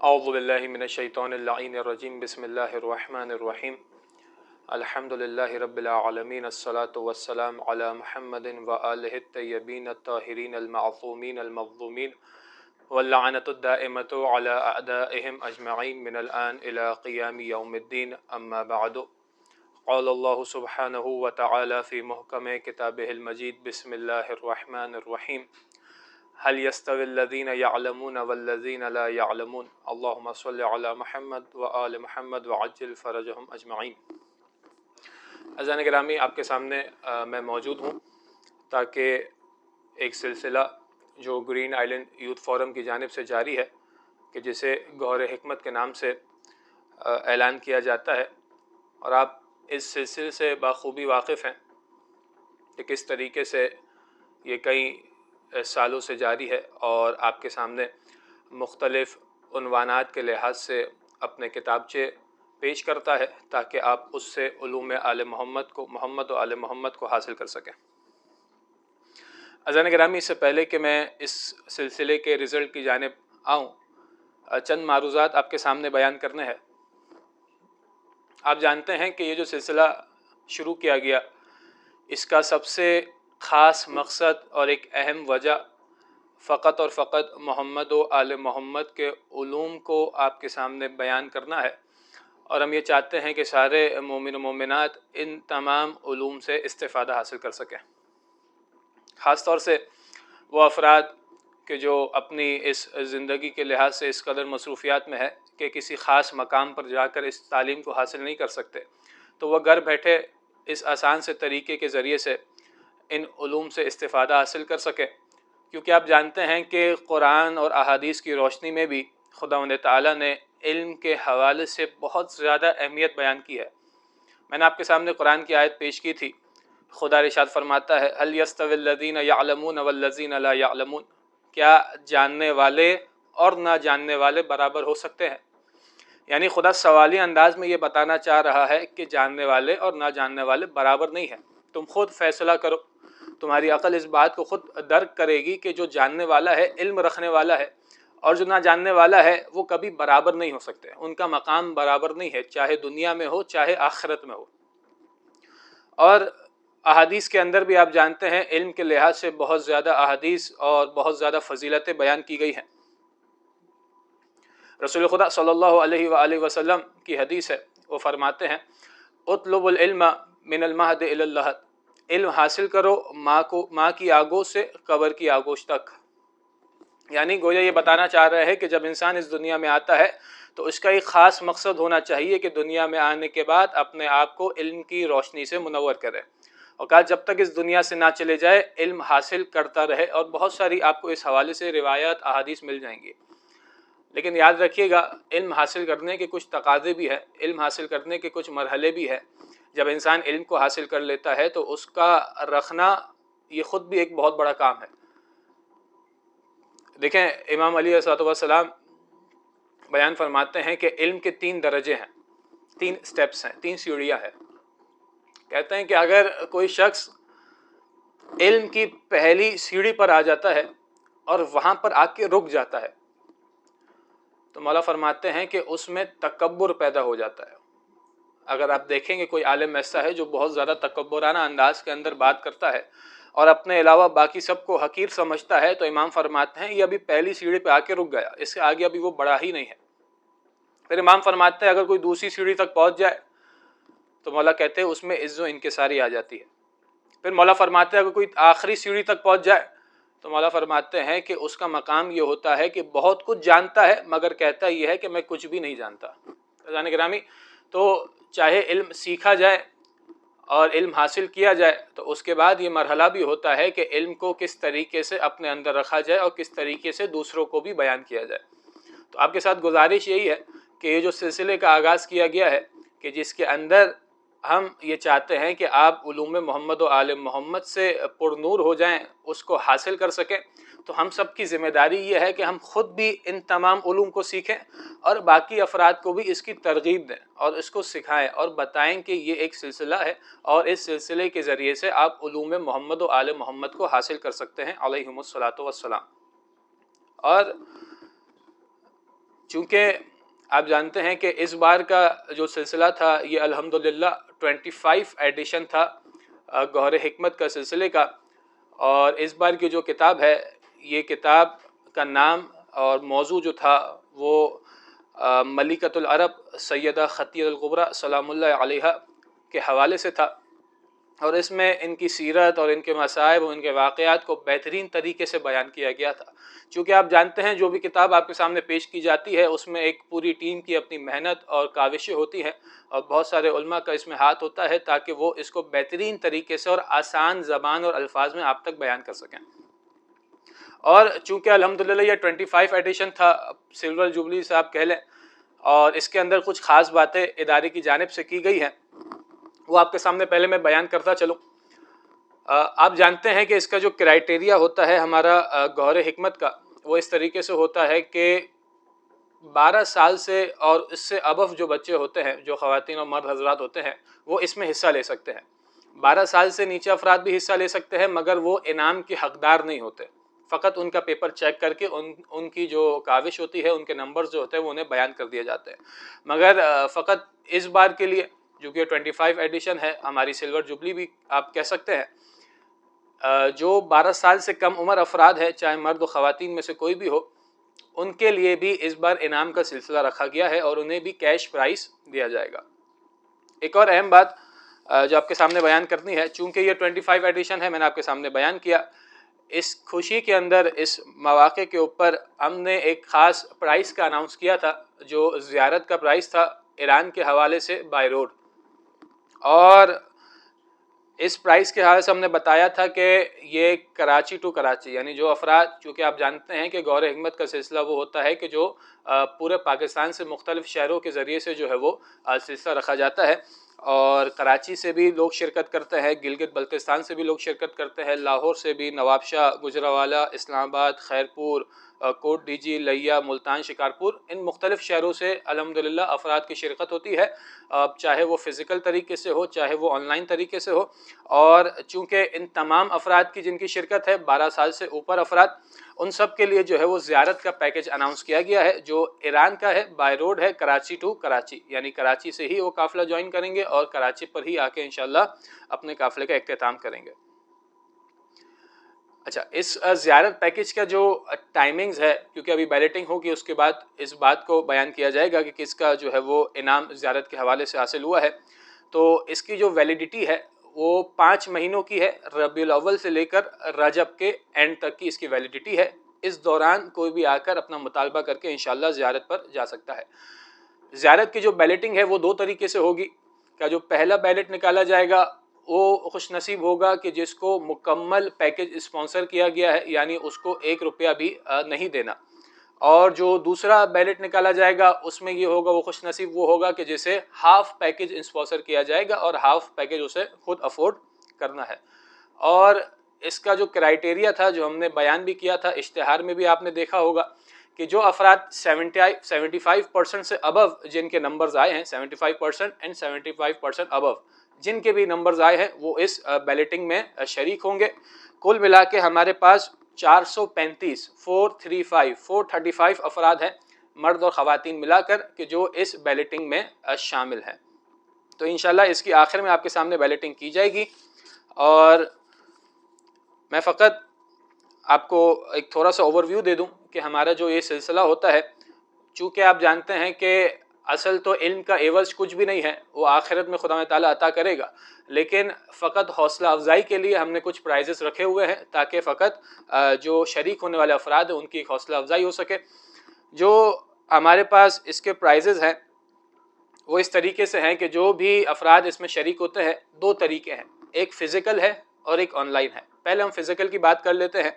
اعوذ باللہ من الشیطان اللعین الرجیم بسم اللہ الرحمن الرحیم الحمدللہ رب العالمین الصلاة والسلام علی محمد وآلہ الطیبین الطاہرین المعصومین المظلومین واللعنۃ الدائمۃ علی اعدائہم اجمعین من الآن الی قیام یوم الدین اما بعد قال اللہ سبحانہ وتعالی فی محکم کتابہ المجید بسم اللہ الرحمن الرحیم هل يستوي الذين يعلمون والذين لا يعلمون اللهم صل على محمد وآل محمد وعجل فرجهم اجمعین۔ عزیزان گرامی، آپ کے سامنے میں موجود ہوں تاکہ ایک سلسلہ جو گرین آئلینڈ یوتھ فورم کی جانب سے جاری ہے کہ جسے گوہر حکمت کے نام سے اعلان کیا جاتا ہے، اور آپ اس سلسلے سے بخوبی واقف ہیں کہ کس طریقے سے یہ کئی سالوں سے جاری ہے اور آپ کے سامنے مختلف عنوانات کے لحاظ سے اپنے کتابچے پیش کرتا ہے تاکہ آپ اس سے علوم آل محمد و آل محمد کو حاصل کر سکیں۔ عزیزان گرامی، اس سے پہلے کہ میں اس سلسلے کے رزلٹ کی جانب آؤں، چند معروضات آپ کے سامنے بیان کرنے ہیں۔ آپ جانتے ہیں کہ یہ جو سلسلہ شروع کیا گیا، اس کا سب سے خاص مقصد اور ایک اہم وجہ فقط اور فقط محمد و آل محمد کے علوم کو آپ کے سامنے بیان کرنا ہے، اور ہم یہ چاہتے ہیں کہ سارے مومن و مومنات ان تمام علوم سے استفادہ حاصل کر سکیں، خاص طور سے وہ افراد کہ جو اپنی اس زندگی کے لحاظ سے اس قدر مصروفیات میں ہے کہ کسی خاص مقام پر جا کر اس تعلیم کو حاصل نہیں کر سکتے، تو وہ گھر بیٹھے اس آسان سے طریقے کے ذریعے سے ان علوم سے استفادہ حاصل کر سکے، کیونکہ آپ جانتے ہیں کہ قرآن اور احادیث کی روشنی میں بھی خداوند تعالیٰ نے علم کے حوالے سے بہت زیادہ اہمیت بیان کی ہے۔ میں نے آپ کے سامنے قرآن کی آیت پیش کی تھی، خدا ارشاد فرماتا ہے هل يستوي الذين يعلمون والذين لا يعلمون، کیا جاننے والے اور نہ جاننے والے برابر ہو سکتے ہیں؟ یعنی خدا سوالی انداز میں یہ بتانا چاہ رہا ہے کہ جاننے والے اور نہ جاننے والے برابر نہیں ہیں۔ تم خود فیصلہ کرو، تمہاری عقل اس بات کو خود درک کرے گی کہ جو جاننے والا ہے، علم رکھنے والا ہے، اور جو نہ جاننے والا ہے، وہ کبھی برابر نہیں ہو سکتے، ان کا مقام برابر نہیں ہے، چاہے دنیا میں ہو چاہے آخرت میں ہو۔ اور احادیث کے اندر بھی آپ جانتے ہیں علم کے لحاظ سے بہت زیادہ احادیث اور بہت زیادہ فضیلتیں بیان کی گئی ہیں۔ رسول خدا صلی اللہ علیہ وآلہ وسلم کی حدیث ہے، وہ فرماتے ہیں اطلب العلم من المہد الی اللحد، علم حاصل کرو ماں کی آگوش سے قبر کی آگوش تک۔ یعنی گویا یہ بتانا چاہ رہے ہیں کہ جب انسان اس دنیا میں آتا ہے تو اس کا ایک خاص مقصد ہونا چاہیے کہ دنیا میں آنے کے بعد اپنے آپ کو علم کی روشنی سے منور کرے، اور کہا جب تک اس دنیا سے نہ چلے جائے علم حاصل کرتا رہے، اور بہت ساری آپ کو اس حوالے سے روایات احادیث مل جائیں گی۔ لیکن یاد رکھیے گا، علم حاصل کرنے کے کچھ تقاضے بھی ہیں، علم حاصل کرنے کے کچھ مرحلے بھی ہیں۔ جب انسان علم کو حاصل کر لیتا ہے تو اس کا رکھنا یہ خود بھی ایک بہت بڑا کام ہے۔ دیکھیں، امام علی علیہ السلام بیان فرماتے ہیں کہ علم کے 3 درجے ہیں، 3 سٹیپس ہیں، 3 سیڑھیاں ہیں۔ کہتے ہیں کہ اگر کوئی شخص علم کی پہلی سیڑھی پر آ جاتا ہے اور وہاں پر آ کے رک جاتا ہے تو مولا فرماتے ہیں کہ اس میں تکبر پیدا ہو جاتا ہے۔ اگر آپ دیکھیں گے کوئی عالم ایسا ہے جو بہت زیادہ تکبرانہ انداز کے اندر بات کرتا ہے اور اپنے علاوہ باقی سب کو حقیر سمجھتا ہے، تو امام فرماتے ہیں یہ ابھی پہلی سیڑھی پہ آ کے رک گیا، اس سے آگے ابھی وہ بڑا ہی نہیں ہے۔ پھر امام فرماتے ہیں اگر کوئی دوسری سیڑھی تک پہنچ جائے تو مولا کہتے ہیں اس میں عز و انکساری آ جاتی ہے۔ پھر مولا فرماتے ہیں اگر کوئی آخری سیڑھی تک پہنچ جائے تو مولا فرماتے ہیں کہ اس کا مقام یہ ہوتا ہے کہ بہت کچھ جانتا ہے مگر کہتا یہ ہے کہ میں کچھ بھی نہیں جانتا۔ عزیزان گرامی، تو چاہے علم سیکھا جائے اور علم حاصل کیا جائے تو اس کے بعد یہ مرحلہ بھی ہوتا ہے کہ علم کو کس طریقے سے اپنے اندر رکھا جائے اور کس طریقے سے دوسروں کو بھی بیان کیا جائے۔ تو آپ کے ساتھ گزارش یہی ہے کہ یہ جو سلسلے کا آغاز کیا گیا ہے کہ جس کے اندر ہم یہ چاہتے ہیں کہ آپ علوم محمد و آل محمد سے پر نور ہو جائیں، اس کو حاصل کر سکیں، تو ہم سب کی ذمہ داری یہ ہے کہ ہم خود بھی ان تمام علوم کو سیکھیں اور باقی افراد کو بھی اس کی ترغیب دیں اور اس کو سکھائیں اور بتائیں کہ یہ ایک سلسلہ ہے اور اس سلسلے کے ذریعے سے آپ علوم محمد و آل محمد کو حاصل کر سکتے ہیں علیہم الصلاۃ والسلام۔ اور چونکہ آپ جانتے ہیں کہ اس بار کا جو سلسلہ تھا یہ الحمدللہ 25 ایڈیشن تھا گوہر حکمت کا سلسلے کا، اور اس بار کی جو کتاب ہے یہ کتاب کا نام اور موضوع جو تھا وہ ملکۃ العرب سیدہ خدیجہ الکبریٰ سلام اللہ علیہا کے حوالے سے تھا، اور اس میں ان کی سیرت اور ان کے مصائب اور ان کے واقعات کو بہترین طریقے سے بیان کیا گیا تھا۔ چونکہ آپ جانتے ہیں جو بھی کتاب آپ کے سامنے پیش کی جاتی ہے اس میں ایک پوری ٹیم کی اپنی محنت اور کاوشیں ہوتی ہیں، اور بہت سارے علماء کا اس میں ہاتھ ہوتا ہے تاکہ وہ اس کو بہترین طریقے سے اور آسان زبان اور الفاظ میں آپ تک بیان کر سکیں۔ اور چونکہ الحمدللہ یہ 25 ایڈیشن تھا، سلور جوبلی سے آپ کہہ لیں، اور اس کے اندر کچھ خاص باتیں ادارے کی جانب سے کی گئی ہیں، وہ آپ کے سامنے پہلے میں بیان کرتا چلوں۔ آپ جانتے ہیں کہ اس کا جو کرائیٹیریا ہوتا ہے ہمارا گوہر حکمت کا، وہ اس طریقے سے ہوتا ہے کہ 12 سال سے اور اس سے ابو جو بچے ہوتے ہیں، جو خواتین اور مرد حضرات ہوتے ہیں، وہ اس میں حصہ لے سکتے ہیں۔ 12 سال سے نیچے افراد بھی حصہ لے سکتے ہیں، مگر وہ انعام کے حقدار نہیں ہوتے، فقط ان کا پیپر چیک کر کے ان کی جو کاوش ہوتی ہے، ان کے نمبرز جو ہوتے ہیں وہ انہیں بیان کر دیے جاتے ہیں۔ مگر فقط اس بار کے لیے جو کہ 25 ایڈیشن ہے، ہماری سلور جوبلی بھی آپ کہہ سکتے ہیں، جو 12 سال سے کم عمر افراد ہے، چاہے مرد و خواتین میں سے کوئی بھی ہو، ان کے لیے بھی اس بار انعام کا سلسلہ رکھا گیا ہے اور انہیں بھی کیش پرائز دیا جائے گا۔ ایک اور اہم بات جو آپ کے سامنے بیان کرنی ہے، چونکہ یہ 25 ایڈیشن ہے، میں نے آپ کے سامنے بیان کیا، اس خوشی کے اندر، اس مواقع کے اوپر ہم نے ایک خاص پرائز کا اناؤنس کیا تھا، جو زیارت کا پرائز تھا ایران کے حوالے سے بائی روڈ۔ اور اس پرائز کے حوالے سے ہم نے بتایا تھا کہ یہ کراچی ٹو کراچی، یعنی جو افراد، چونکہ آپ جانتے ہیں کہ گوہر حکمت کا سلسلہ وہ ہوتا ہے کہ جو پورے پاکستان سے مختلف شہروں کے ذریعے سے جو ہے وہ سلسلہ رکھا جاتا ہے، اور کراچی سے بھی لوگ شرکت کرتے ہیں، گلگت بلتستان سے بھی لوگ شرکت کرتے ہیں، لاہور سے بھی، نوابشاہ، گجرانوالہ، اسلام آباد، خیرپور، کوٹ ڈیجی، لیا، ملتان، شکارپور، ان مختلف شہروں سے الحمدللہ افراد کی شرکت ہوتی ہے، چاہے وہ فزیکل طریقے سے ہو، چاہے وہ آن لائن طریقے سے ہو۔ اور چونکہ ان تمام افراد کی جن کی شرکت ہے 12 سال سے اوپر افراد، ان سب کے لیے جو ہے وہ زیارت کا پیکج اناؤنس کیا گیا ہے، جو ایران کا ہے، بائی روڈ ہے، کراچی ٹو کراچی، یعنی کراچی سے ہی وہ قافلہ جوائن کریں گے اور کراچی پر ہی آ کے انشاءاللہ اپنے قافلے کا اختتام کریں گے۔ اچھا، اس زیارت پیکج کا جو ٹائمنگز ہے، کیونکہ ابھی بیلٹنگ ہوگی، اس کے بعد اس بات کو بیان کیا جائے گا کہ کس کا جو ہے وہ انعام زیارت کے حوالے سے حاصل ہوا ہے، تو اس کی جو ویلیڈیٹی ہے وہ 5 مہینوں کی ہے، ربیع الاول سے لے کر رجب کے اینڈ تک کی اس کی ویلیڈیٹی ہے۔ اس دوران کوئی بھی آ کر اپنا مطالبہ کر کے انشاءاللہ زیارت پر جا سکتا ہے۔ زیارت کی جو بیلٹنگ ہے وہ 2 طریقے سے ہوگی، کہ جو پہلا بیلٹ نکالا جائے گا وہ خوش نصیب ہوگا کہ جس کو مکمل پیکج اسپانسر کیا گیا ہے، یعنی اس کو 1 روپیہ بھی نہیں دینا، اور جو دوسرا بیلٹ نکالا جائے گا اس میں یہ ہوگا، وہ خوش نصیب وہ ہوگا کہ جسے ہاف پیکج اسپانسر کیا جائے گا اور ہاف پیکج اسے خود افورڈ کرنا ہے۔ اور اس کا جو کرائیٹیریا تھا، جو ہم نے بیان بھی کیا تھا، اشتہار میں بھی آپ نے دیکھا ہوگا کہ جو افراد 75% سے ابو جن کے نمبرز آئے ہیں، 75% اینڈ 75% ابو جن کے بھی نمبرز آئے ہیں، وہ اس بیلٹنگ میں شریک ہوں گے۔ کل ملا کے ہمارے پاس 435 افراد ہیں، مرد اور خواتین ملا کر، کہ جو اس بیلٹنگ میں شامل ہیں۔ تو انشاءاللہ اس کی آخر میں آپ کے سامنے بیلٹنگ کی جائے گی، اور میں فقط آپ کو ایک تھوڑا سا اوور ویو دے دوں کہ ہمارا جو یہ سلسلہ ہوتا ہے، چونکہ آپ جانتے ہیں کہ اصل تو علم کا عوض کچھ بھی نہیں ہے، وہ آخرت میں خدا تعالیٰ عطا کرے گا، لیکن فقط حوصلہ افزائی کے لیے ہم نے کچھ پرائزز رکھے ہوئے ہیں، تاکہ فقط جو شریک ہونے والے افراد ہیں ان کی ایک حوصلہ افزائی ہو سکے۔ جو ہمارے پاس اس کے پرائزز ہیں وہ اس طریقے سے ہیں کہ جو بھی افراد اس میں شریک ہوتے ہیں، 2 طریقے ہیں، ایک فزیکل ہے اور ایک آن لائن ہے۔ پہلے ہم فزیکل کی بات کر لیتے ہیں۔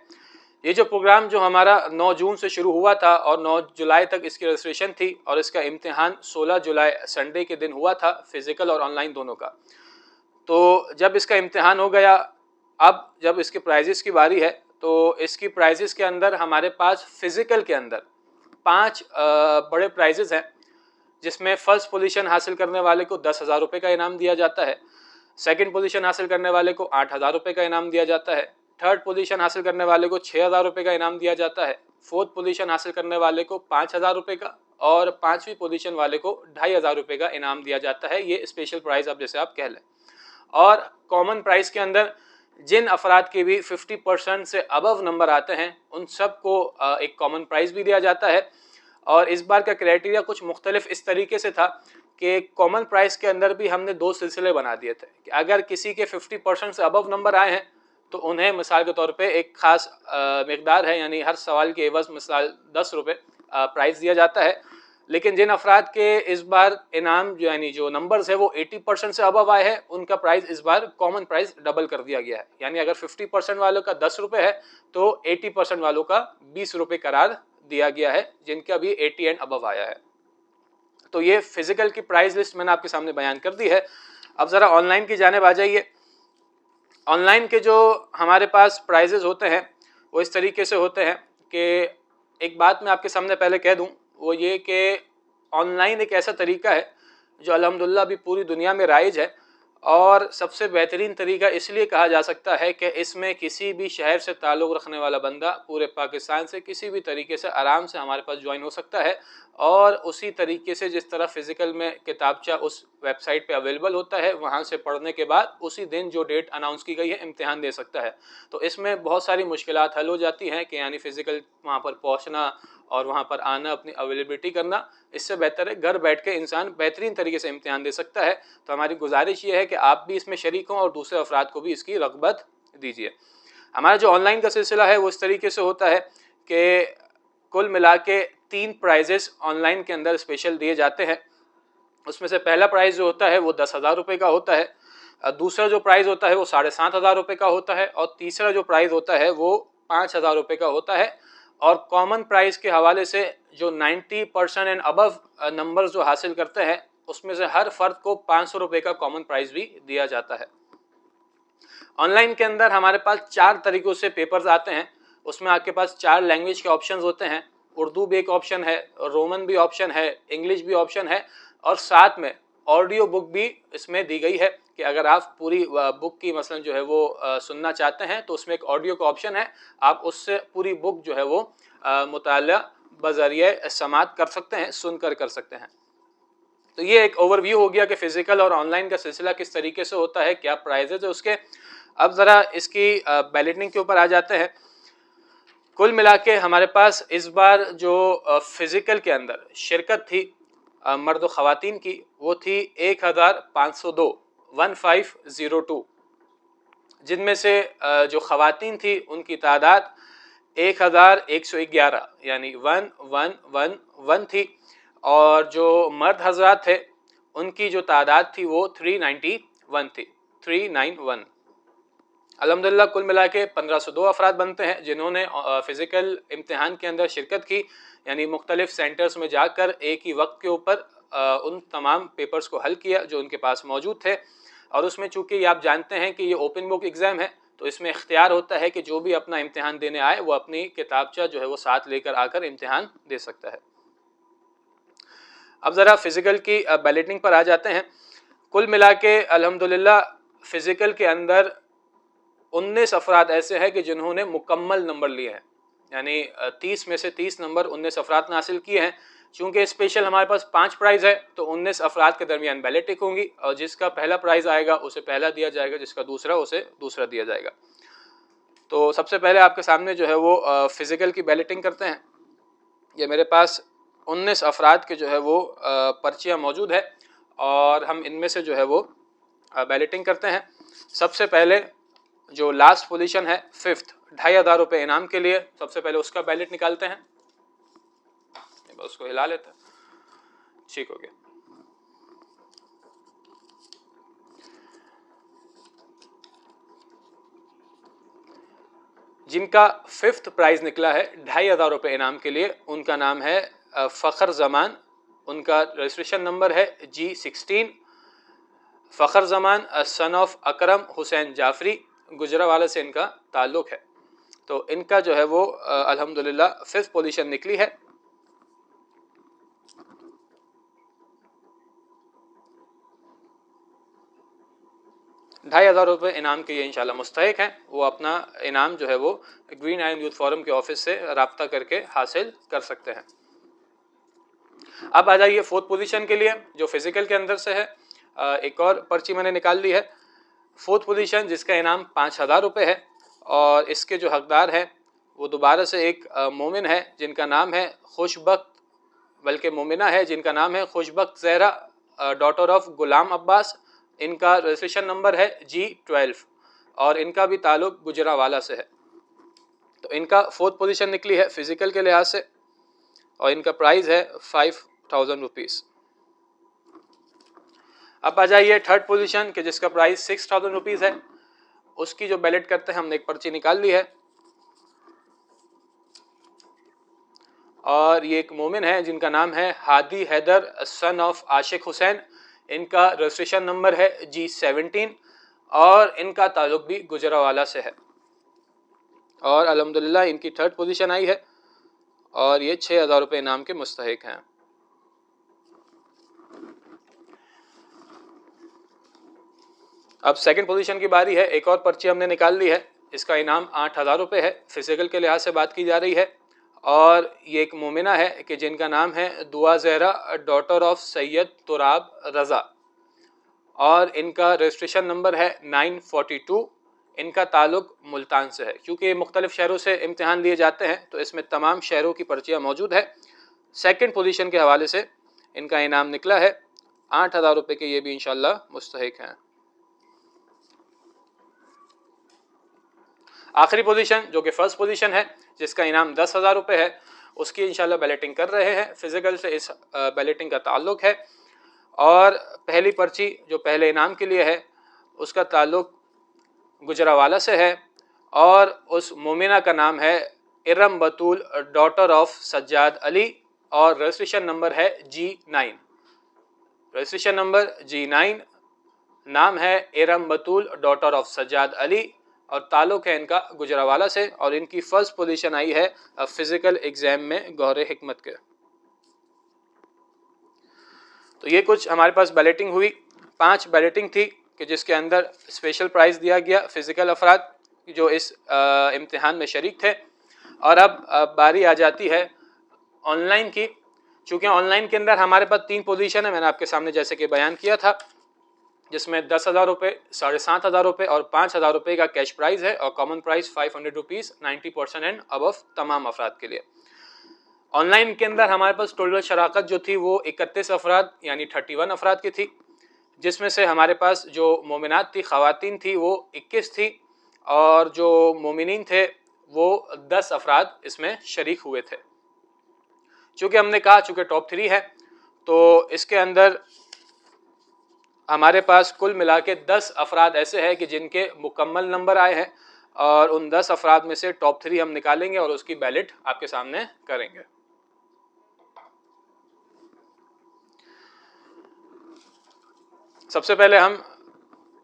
یہ جو پروگرام جو ہمارا 9 جون سے شروع ہوا تھا اور 9 جولائی تک اس کی رجسٹریشن تھی، اور اس کا امتحان 16 جولائی سنڈے کے دن ہوا تھا، فزیکل اور آن لائن دونوں کا۔ تو جب اس کا امتحان ہو گیا، اب جب اس کے پرائزز کی باری ہے، تو اس کی پرائزز کے اندر ہمارے پاس فزیکل کے اندر 5 بڑے پرائزز ہیں، جس میں فرسٹ پوزیشن حاصل کرنے والے کو 10,000 روپے کا انعام دیا جاتا ہے، سیکنڈ پوزیشن حاصل کرنے والے کو 8,000 روپے کا انعام دیا جاتا ہے، تھرڈ پوزیشن حاصل کرنے والے کو 6,000 روپے کا انعام دیا جاتا ہے، فورتھ پوزیشن حاصل کرنے والے کو 5,000 روپے کا، اور 5ویں پوزیشن والے کو 2500 روپے کا انعام دیا جاتا ہے. یہ اسپیشل پرائز اب جیسے آپ کہہ لیں. اور کامن پرائز کے اندر جن افراد کے بھی 50% سے ابو نمبر آتے ہیں ان سب کو ایک کامن پرائز بھی دیا جاتا ہے. اور اس بار کا کرائٹیریا کچھ مختلف اس طریقے سے تھا کہ کامن پرائز کے اندر بھی ہم نے 2 سلسلے بنا دیے تھے کہ اگر کسی کے 50% سے ابو نمبر آئے ہیں تو انہیں مثال کے طور پہ ایک خاص مقدار ہے، یعنی ہر سوال کے عوض مثال 10 روپے پرائز دیا جاتا ہے. لیکن جن افراد کے اس بار انعام یعنی جو نمبرز ہے وہ 80% سے ابو آئے ہیں ان کا پرائز اس بار کامن پرائز ڈبل کر دیا گیا ہے. یعنی اگر 50% والوں کا 10 روپے ہے تو 80% والوں کا 20 روپے قرار دیا گیا ہے جن کا بھی 80 اینڈ ابو آیا ہے. تو یہ فزیکل کی پرائز لسٹ میں نے آپ کے سامنے بیان کر دی ہے. اب ذرا آن لائن کی جانب آ جائیے. آن لائن کے جو ہمارے پاس پرائزز ہوتے ہیں وہ اس طریقے سے ہوتے ہیں کہ ایک بات میں آپ کے سامنے پہلے کہہ دوں، وہ یہ کہ آن لائن ایک ایسا طریقہ ہے جو الحمدللہ ابھی پوری دنیا میں رائج ہے، اور سب سے بہترین طریقہ اس لیے کہا جا سکتا ہے کہ اس میں کسی بھی شہر سے تعلق رکھنے والا بندہ پورے پاکستان سے کسی بھی طریقے سے آرام سے ہمارے پاس جوائن ہو سکتا ہے، اور اسی طریقے سے جس طرح فزیکل میں کتابچہ اس ویب سائٹ پہ اویلیبل ہوتا ہے وہاں سے پڑھنے کے بعد اسی دن جو ڈیٹ اناؤنس کی گئی ہے امتحان دے سکتا ہے. تو اس میں بہت ساری مشکلات حل ہو جاتی ہیں کہ یعنی فزیکل وہاں پر پہنچنا اور وہاں پر آنا، اپنی اویلیبلٹی کرنا. اس سے بہتر ہے گھر بیٹھ کے انسان بہترین طریقے سے امتحان دے سکتا ہے. تو ہماری گزارش یہ ہے کہ آپ بھی اس میں شریک ہوں اور دوسرے افراد کو بھی اس کی رغبت دیجیے. ہمارا جو آن لائن کا سلسلہ ہے وہ اس طریقے سے ہوتا ہے کہ کل ملا کے 3 پرائزز آن لائن کے اندر اسپیشل دیے جاتے ہیں. اس میں سے پہلا پرائز جو ہوتا ہے وہ 10,000 روپے کا ہوتا ہے، دوسرا جو پرائز ہوتا ہے وہ 7,500 روپے کا ہوتا ہے، اور تیسرا جو پرائز ہوتا ہے وہ 5,000 روپے کا ہوتا ہے. اور کامن پرائز کے حوالے سے جو 90% اینڈ ابو نمبر جو حاصل کرتے ہیں اس میں سے ہر فرد کو 500 روپے کا کامن پرائز بھی دیا جاتا ہے. آن لائن کے اندر ہمارے پاس 4 طریقوں سے پیپرز آتے ہیں. اس میں آپ کے پاس 4 لینگویج کے آپشنز ہوتے ہیں. اردو بھی ایک آپشن ہے، رومن بھی آپشن ہے، انگلش بھی آپشن ہے، اور ساتھ میں آڈیو بک بھی اس میں دی گئی ہے کہ اگر آپ پوری بک کی مثلا جو ہے وہ سننا چاہتے ہیں تو اس میں ایک آڈیو کا آپشن ہے، آپ اس سے پوری بک جو ہے وہ مطالعہ بذریعہ سماعت کر سکتے ہیں، سن کر سکتے ہیں. تو یہ ایک اوور ویو ہو گیا کہ فزیکل اور آن لائن کا سلسلہ کس طریقے سے ہوتا ہے، کیا پرائزز ہے اس کے. اب ذرا اس کی بیلٹنگ کے اوپر آ جاتے ہیں. کل ملا کے ہمارے پاس اس بار جو فزیکل کے اندر شرکت تھی مرد و خواتین کی وہ تھی 1502 جن میں سے جو خواتین تھی ان کی تعداد 1111 یعنی 1111 تھی، اور جو مرد حضرات تھے ان کی جو تعداد تھی وہ 391 تھی، 391. الحمدللہ کل ملا کے 1502 افراد بنتے ہیں جنہوں نے فزیکل امتحان کے اندر شرکت کی، یعنی مختلف سینٹرز میں جا کر ایک ہی وقت کے اوپر ان تمام پیپرز کو حل کیا جو ان کے پاس موجود تھے. اور اس میں چونکہ یہ آپ جانتے ہیں کہ یہ اوپن بک ایگزام ہے تو اس میں اختیار ہوتا ہے کہ جو بھی اپنا امتحان دینے آئے وہ اپنی کتابچہ جو ہے وہ ساتھ لے کر آ کر امتحان دے سکتا ہے. اب ذرا فزیکل کی بیلٹنگ پر آ جاتے ہیں. کل ملا کے الحمدللہ فزیکل کے اندر 19 افراد ایسے ہیں کہ جنہوں نے مکمل نمبر لیے ہیں، یعنی 30 میں سے 30 نمبر 19 افراد نے حاصل کیے ہیں. چونکہ اسپیشل ہمارے پاس 5 پرائز ہے تو 19 افراد کے درمیان بیلٹنگ ہوں گی، اور جس کا پہلا پرائز آئے گا اسے پہلا دیا جائے گا، جس کا دوسرا اسے دوسرا دیا جائے گا. تو سب سے پہلے آپ کے سامنے جو ہے وہ فزیکل کی بیلٹنگ کرتے ہیں. یہ میرے پاس 19 افراد کے جو ہے وہ پرچیاں موجود ہے اور ہم ان میں سے جو ہے وہ بیلٹنگ کرتے ہیں. سب سے پہلے جو لاسٹ پوزیشن ہے 5th 2500 روپے انعام کے لیے، سب سے پہلے اس کا بیلٹ نکالتے ہیں. اس کو ہلا لیتے ہیں، ٹھیک ہو گیا. جن کا 5th پرائز نکلا ہے 2500 روپے انعام کے لیے، ان کا نام ہے فخر زمان. ان کا رجسٹریشن نمبر ہے G16. فخر زمان سن آف اکرم حسین جعفری، گجرانوالہ سے ان کا تعلق ہے. تو ان کا جو ہے وہ الحمدللہ 5th پوزیشن نکلی ہے. $2500 انعام کے یہ انشاءاللہ مستحق ہیں. وہ اپنا انعام جو ہے وہ گرین آئلینڈ یوتھ فورم کے آفس سے رابطہ کر کے حاصل کر سکتے ہیں. اب آ جائیے فورتھ پوزیشن کے لیے جو فزیکل کے اندر سے ہے. ایک اور پرچی میں نے نکال لی ہے. فورتھ پوزیشن جس کا انعام 5,000 روپے ہے اور اس کے جو حقدار ہیں وہ دوبارہ سے ایک مومن ہے جن کا نام ہے خوشبخت، بلکہ مومنہ ہے جن کا نام ہے خوشبخت زہرا ڈاٹر آف غلام عباس. ان کا رجسٹریشن نمبر ہے G12 اور ان کا بھی تعلق گجرانوالہ سے ہے. تو ان کا فورتھ پوزیشن نکلی ہے فزیکل کے لحاظ سے اور ان کا پرائز ہے 5,000 روپیز. اب آ جائیے تھرڈ پوزیشن کہ جس کا پرائز 6,000 روپیز ہے. اس کی جو بیلٹ کرتے ہیں ہم نے ایک پرچی نکال لی ہے اور یہ ایک مومن ہے جن کا نام ہے ہادی حیدر سن آف عاشق حسین. ان کا رجسٹریشن نمبر ہے G17 اور ان کا تعلق بھی گجرانوالہ سے ہے اور الحمدللہ ان کی تھرڈ پوزیشن آئی ہے اور یہ 6,000 روپے انعام کے مستحق ہیں. اب سیکنڈ پوزیشن کی باری ہے. ایک اور پرچی ہم نے نکال لی ہے. اس کا انعام 8,000 روپے ہے. فزیکل کے لحاظ سے بات کی جا رہی ہے اور یہ ایک مومنہ ہے کہ جن کا نام ہے دعا زہرا ڈاٹر آف سید تراب رضا اور ان کا رجسٹریشن نمبر ہے 942. ان کا تعلق ملتان سے ہے. کیونکہ مختلف شہروں سے امتحان لیے جاتے ہیں تو اس میں تمام شہروں کی پرچیاں موجود ہے. سیکنڈ پوزیشن کے حوالے سے ان کا انعام نکلا ہے 8,000 روپے کے. یہ بھی انشاءاللہ مستحق ہیں. آخری پوزیشن جو کہ فرسٹ پوزیشن ہے جس کا انعام 10,000 روپے ہے اس کی انشاءاللہ بیلٹنگ کر رہے ہیں. فزیکل سے اس بیلٹنگ کا تعلق ہے اور پہلی پرچی جو پہلے انعام کے لیے ہے اس کا تعلق گجرانوالہ سے ہے اور اس مومنہ کا نام ہے ارم بطول ڈاٹر آف سجاد علی اور رجسٹریشن نمبر ہے G9. Registration number G9. نام ہے ارم بطول ڈاٹر آف سجاد علی اور تعلق ہے ان کا گجرانوالہ سے اور ان کی فرسٹ پوزیشن آئی ہے فزیکل ایگزام میں گوہر حکمت کے. تو یہ کچھ ہمارے پاس بیلٹنگ ہوئی. 5 بیلٹنگ تھی کہ جس کے اندر اسپیشل پرائز دیا گیا فزیکل افراد جو اس امتحان میں شریک تھے. اور اب باری آ جاتی ہے آن لائن کی. چونکہ آن لائن کے اندر ہمارے پاس 3 پوزیشن ہے میں نے آپ کے سامنے جیسے کہ بیان کیا تھا جس میں 10,000 روپے 7,500 روپے اور 5,000 روپے کا کیش پرائز ہے اور کامن پرائز 500 روپیز 90% اینڈ ابو تمام افراد کے لیے. آن لائن کے اندر ہمارے پاس ٹوٹل شراکت جو تھی وہ 31 افراد یعنی 31 افراد کی تھی جس میں سے ہمارے پاس جو مومنات تھی خواتین تھی وہ 21 تھی اور جو مومنین تھے وہ 10 افراد اس میں شریک ہوئے تھے. چونکہ ہم نے کہا چونکہ ٹاپ 3 ہے تو اس کے اندر ہمارے پاس کل ملا کے 10 افراد ایسے ہیں کہ جن کے مکمل نمبر آئے ہیں اور ان 10 افراد میں سے ٹاپ 3 ہم نکالیں گے اور اس کی بیلٹ آپ کے سامنے کریں گے. سب سے پہلے ہم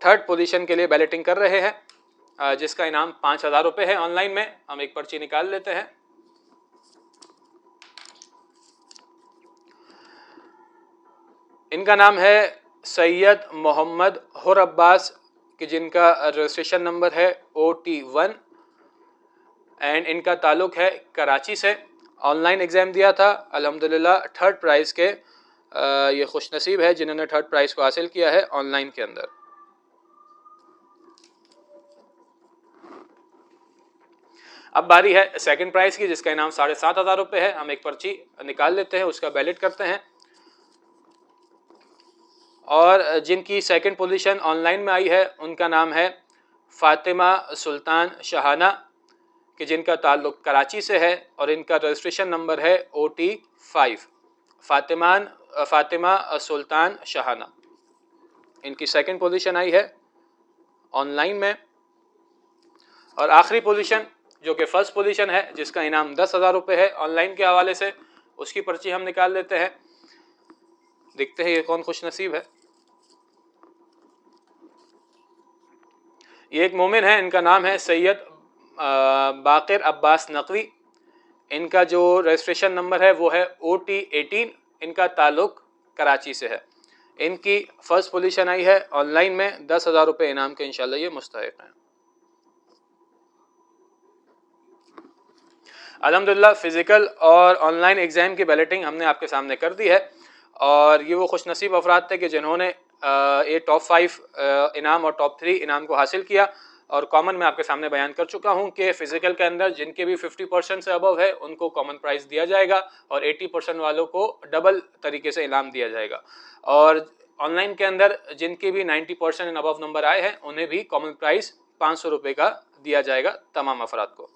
تھرڈ پوزیشن کے لیے بیلٹنگ کر رہے ہیں جس کا انعام 5,000 روپے ہے. آن لائن میں ہم ایک پرچی نکال لیتے ہیں. ان کا نام ہے سید محمد حر عباس کہ جن کا رجسٹریشن نمبر ہے OT1 اینڈ ان کا تعلق ہے کراچی سے. آن لائن ایگزام دیا تھا الحمدللہ. تھرڈ پرائز کے یہ خوش نصیب ہے جنہوں نے تھرڈ پرائز کو حاصل کیا ہے آن لائن کے اندر. اب باری ہے سیکنڈ پرائز کی جس کا انعام 7,500 روپے ہے. ہم ایک پرچی نکال لیتے ہیں اس کا بیلٹ کرتے ہیں اور جن کی سیکنڈ پوزیشن آن لائن میں آئی ہے ان کا نام ہے فاطمہ سلطان شہانہ کہ جن کا تعلق کراچی سے ہے اور ان کا رجسٹریشن نمبر ہے OT5. فاطمہ سلطان شہانہ ان کی سیکنڈ پوزیشن آئی ہے آن لائن میں. اور آخری پوزیشن جو کہ فرسٹ پوزیشن ہے جس کا انعام 10,000 روپے ہے آن لائن کے حوالے سے اس کی پرچی ہم نکال لیتے ہیں. دیکھتے ہیں یہ کون خوش نصیب ہے. یہ ایک مومن ہے. ان کا نام ہے سید باقر عباس نقوی. ان کا جو رجسٹریشن نمبر ہے وہ ہے OT18. ان کا تعلق کراچی سے ہے. ان کی فرسٹ پوزیشن آئی ہے آن لائن میں. 10,000 روپے انعام کے انشاءاللہ یہ مستحق ہیں. الحمدللہ فزیکل اور آن لائن ایگزام کی بیلٹنگ ہم نے آپ کے سامنے کر دی ہے، اور یہ وہ خوش نصیب افراد تھے کہ جنہوں نے یہ ٹاپ 5 انعام اور ٹاپ 3 انعام کو حاصل کیا. اور کامن میں آپ کے سامنے بیان کر چکا ہوں کہ فزیکل کے اندر جن کے بھی 50% سے ابو ہے ان کو کامن پرائز دیا جائے گا، اور 80% والوں کو ڈبل طریقے سے انعام دیا جائے گا. اور آن لائن کے اندر جن کے بھی 90% اینڈ ابو نمبر آئے ہیں انہیں بھی کامن پرائز 500 روپے کا دیا جائے گا تمام افراد کو.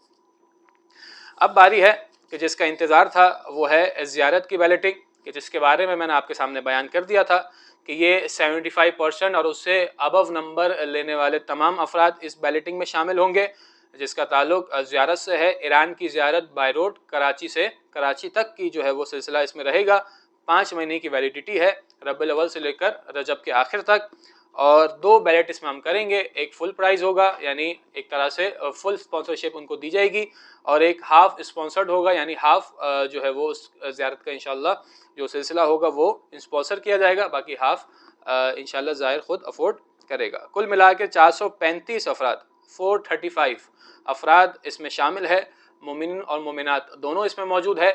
اب باری ہے کہ جس کا انتظار تھا وہ ہے زیارت کی بیلٹنگ، کہ جس کے بارے میں نے آپ کے سامنے بیان کر دیا تھا کہ یہ 75% اور اس سے ابو نمبر لینے والے تمام افراد اس بیلٹنگ میں شامل ہوں گے، جس کا تعلق زیارت سے ہے. ایران کی زیارت بائی روڈ کراچی تک کی جو ہے وہ سلسلہ اس میں رہے گا. 5 مہینے کی ویلیڈیٹی ہے، ربیع الاول سے لے کر رجب کے آخر تک. اور 2 بیلٹ اس میں ہم کریں گے، ایک فل پرائز ہوگا یعنی ایک طرح سے فل اسپانسرشپ ان کو دی جائے گی، اور ایک ہاف اسپانسرڈ ہوگا یعنی ہاف جو ہے وہ زیارت کا انشاءاللہ جو سلسلہ ہوگا وہ اسپانسر کیا جائے گا، باقی ہاف انشاءاللہ زائر خود افورڈ کرے گا. کل ملا کے 435 افراد 435 افراد اس میں شامل ہے. مومنین اور مومنات دونوں اس میں موجود ہے.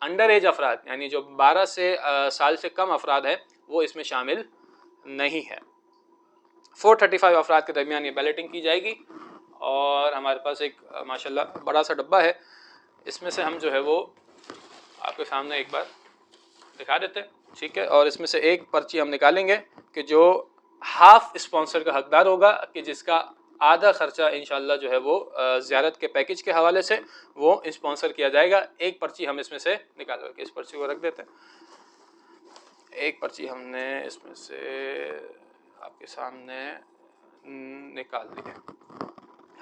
انڈر ایج افراد یعنی جو 12 سال سے کم افراد ہیں وہ اس میں شامل نہیں ہے. 435 افراد کے درمیان یہ بیلٹنگ کی جائے گی. اور ہمارے پاس ایک ماشاءاللہ بڑا سا ڈبہ ہے، اس میں سے ہم جو ہے وہ آپ کے سامنے ایک بار دکھا دیتے ہیں، ٹھیک ہے. اور اس میں سے ایک پرچی ہم نکالیں گے کہ جو ہاف اسپانسر کا حقدار ہوگا، کہ جس کا آدھا خرچہ انشاءاللہ جو ہے وہ زیارت کے پیکج کے حوالے سے وہ اسپانسر کیا جائے گا. ایک پرچی ہم اس میں سے نکال کر کے اس پرچی کو رکھ دیتے ہیں. ایک پرچی ہم نے اس میں سے آپ کے سامنے نکال دی ہے.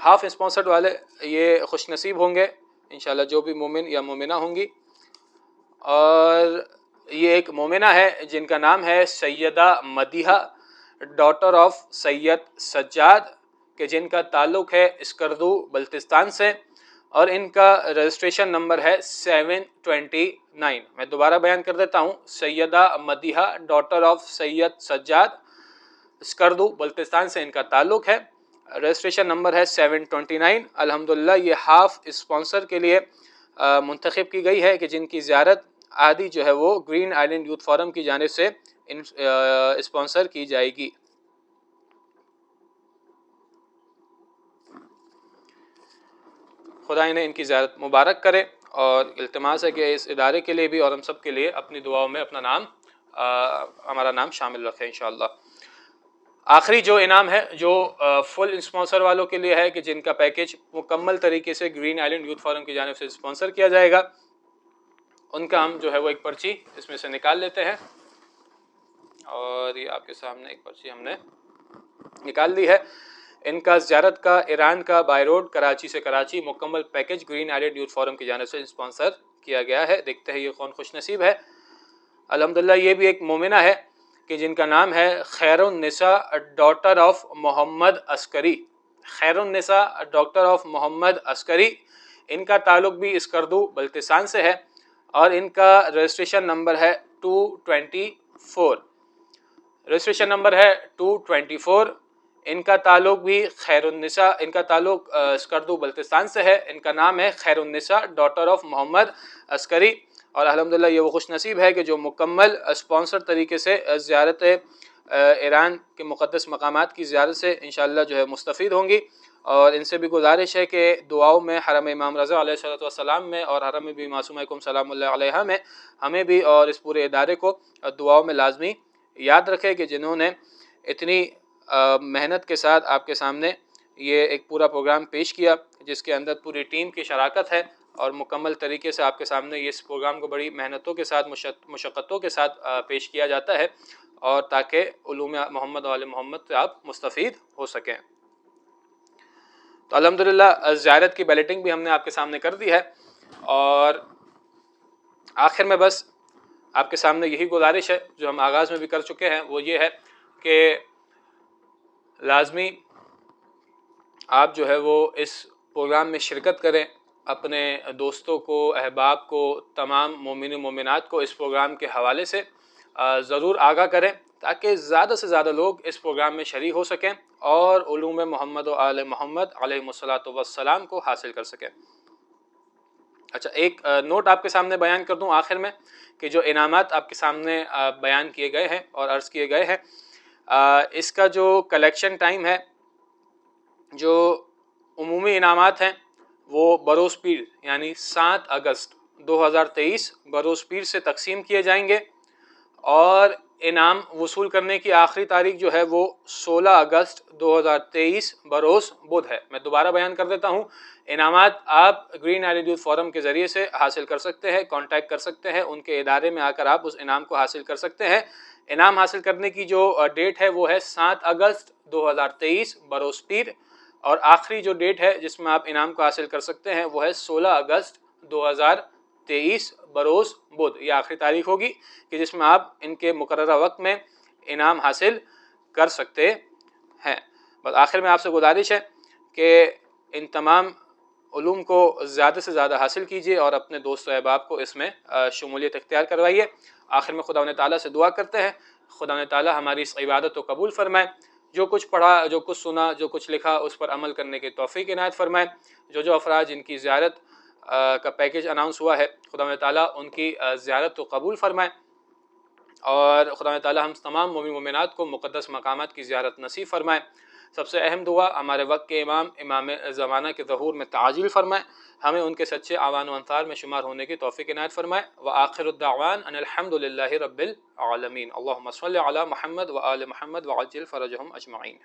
ہاف اسپانسرڈ والے یہ خوش نصیب ہوں گے انشاءاللہ جو بھی مومن یا مومنہ ہوں گی. اور یہ ایک مومنہ ہے جن کا نام ہے سیدہ مدیحہ ڈاٹر آف سید سجاد، کہ جن کا تعلق ہے اسکردو بلتستان سے، اور ان کا رجسٹریشن نمبر ہے 729. میں دوبارہ بیان کر دیتا ہوں، سیدہ مدیحہ ڈاٹر آف سید سجاد، اسکردو بلتستان سے ان کا تعلق ہے. رجسٹریشن نمبر ہے 729. الحمدللہ یہ ہاف اسپانسر کے لیے منتخب کی گئی ہے، کہ جن کی زیارت آدھی جو ہے وہ گرین آئلینڈ یوتھ فورم کی جانب سے اسپانسر کی جائے گی. خدا انہیں ان کی زیارت مبارک کرے، اور التماس ہے کہ اس ادارے کے لیے بھی اور ہم سب کے لیے اپنی دعاؤں میں اپنا نام ہمارا نام شامل رکھے انشاءاللہ. آخری جو انعام ہے جو فل اسپانسر والوں کے لیے ہے، کہ جن کا پیکج مکمل طریقے سے گرین آئلینڈ یوتھ فورم کی جانب سے اسپانسر کیا جائے گا، ان کا ہم جو ہے وہ ایک پرچی اس میں سے نکال لیتے ہیں. اور یہ آپ کے سامنے ایک پرچی ہم نے نکال لی ہے. ان کا زیارت کا ایران کا بائی روڈ کراچی سے کراچی مکمل package green island youth forum کی جانب سے اسپانسر کیا گیا ہے. دیکھتے ہیں یہ کون خوش نصیب ہے. الحمدللہ یہ بھی ایک مومنہ ہے کہ جن کا نام ہے خیر النساء ڈاٹر آف محمد عسکری. خیر النساء ڈاکٹر آف محمد عسکری، ان کا تعلق بھی اسکردو بلتستان سے ہے، اور ان کا رجسٹریشن نمبر ہے 224. رجسٹریشن نمبر ہے 224. ان کا تعلق بھی خیر النساء، ان کا تعلق اسکردو بلتستان سے ہے. ان کا نام ہے خیر النساء ڈاٹر آف محمد عسکری. اور الحمدللہ یہ وہ خوش نصیب ہے کہ جو مکمل اسپانسر طریقے سے زیارت ایران کے مقدس مقامات کی زیارت سے انشاءاللہ جو ہے مستفید ہوں گی. اور ان سے بھی گزارش ہے کہ دعاؤں میں حرم امام رضا علیہ السلام میں اور حرم بھی معصومہ کم سلام اللہ علیہ میں ہمیں بھی اور اس پورے ادارے کو دعاؤں میں لازمی یاد رکھے، کہ جنہوں نے اتنی محنت کے ساتھ آپ کے سامنے یہ ایک پورا پروگرام پیش کیا، جس کے اندر پوری ٹیم کی شراکت ہے، اور مکمل طریقے سے آپ کے سامنے یہ اس پروگرام کو بڑی محنتوں کے ساتھ مشقتوں کے ساتھ پیش کیا جاتا ہے، اور تاکہ علوم محمد و آل محمد سے آپ مستفید ہو سکیں. تو الحمدللہ زیارت کی بیلٹنگ بھی ہم نے آپ کے سامنے کر دی ہے. اور آخر میں بس آپ کے سامنے یہی گزارش ہے جو ہم آغاز میں بھی کر چکے ہیں، وہ یہ ہے کہ لازمی آپ جو ہے وہ اس پروگرام میں شرکت کریں، اپنے دوستوں کو، احباب کو، تمام مومن و مومنات کو اس پروگرام کے حوالے سے ضرور آگاہ کریں، تاکہ زیادہ سے زیادہ لوگ اس پروگرام میں شریک ہو سکیں اور علوم محمد و آل محمد علیہ الصلاۃ والسلام کو حاصل کر سکیں. اچھا، ایک نوٹ آپ کے سامنے بیان کر دوں آخر میں کہ جو انعامات آپ کے سامنے بیان کیے گئے ہیں اور عرض کیے گئے ہیں، اس کا جو کلیکشن ٹائم ہے، جو عمومی انعامات ہیں وہ بروز پیر یعنی 7 اگست 2023 بروز پیر سے تقسیم کیے جائیں گے، اور انعام وصول کرنے کی آخری تاریخ جو ہے وہ 16 اگست 2023 بروز بدھ ہے۔ میں دوبارہ بیان کر دیتا ہوں، انعامات آپ گرین ایٹیٹیوڈ فورم کے ذریعے سے حاصل کر سکتے ہیں، کانٹیکٹ کر سکتے ہیں، ان کے ادارے میں آ کر آپ اس انعام کو حاصل کر سکتے ہیں۔ انعام حاصل کرنے کی جو ڈیٹ ہے وہ ہے 7 اگست 2023 بروز پیر، اور آخری جو ڈیٹ ہے جس میں آپ انعام کو حاصل کر سکتے ہیں وہ ہے 16 اگست 2023 بروز بدھ۔ یہ آخری تاریخ ہوگی کہ جس میں آپ ان کے مقررہ وقت میں انعام حاصل کر سکتے ہیں۔ بس آخر میں آپ سے گزارش ہے کہ ان تمام علوم کو زیادہ سے زیادہ حاصل کیجیے اور اپنے دوست و احباب کو اس میں شمولیت اختیار کروائیے۔ آخر میں خدا تعالیٰ سے دعا کرتے ہیں، خدا تعالیٰ ہماری اس عبادت کو قبول فرمائے، جو کچھ پڑھا، جو کچھ سنا، جو کچھ لکھا، اس پر عمل کرنے کی توفیق عنایت فرمائے۔ جو افراد جن کی زیارت کا پیکیج اناؤنس ہوا ہے، خدا تعالیٰ ان کی زیارت کو قبول فرمائے، اور خدا تعالیٰ ہم تمام مومن مومنات کو مقدس مقامات کی زیارت نصیب فرمائے۔ سب سے اہم دعا ہمارے وقت کے امام زمانہ کے ظہور میں تعجیل فرمائے، ہمیں ان کے سچے اعوان و انصار میں شمار ہونے کی توفیق عنایت فرمائے۔ وآخر الدعوان ان الحمد للہ رب العالمین۔ اللہم صل علی محمد وآل محمد وعجل فرجہم اجمعین۔